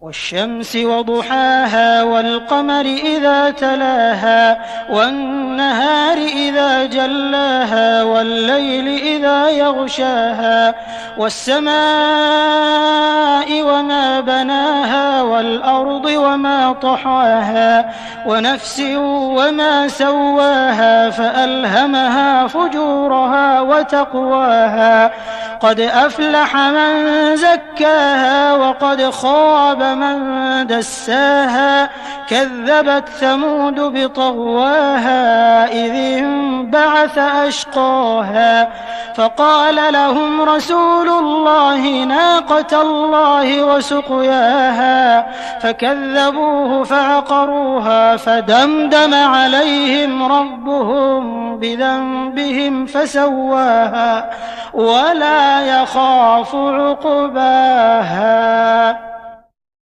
والشمس وضحاها والقمر إذا تلاها والنهار إذا جلاها والليل إذا يغشاها والسماء وما بناها والأرض وما طحاها ونفس وما سواها فألهمها فجورها وتقواها قد أفلح من زكاها وقد خاب من دساها كذبت ثمود بطغواها إذ انبعث أشقاها فقال لهم رسول الله ناقة الله وسقياها فكذبوه فعقروها فدمدم عليهم ربهم بذنبهم فسواها ولا يخاف عقباها.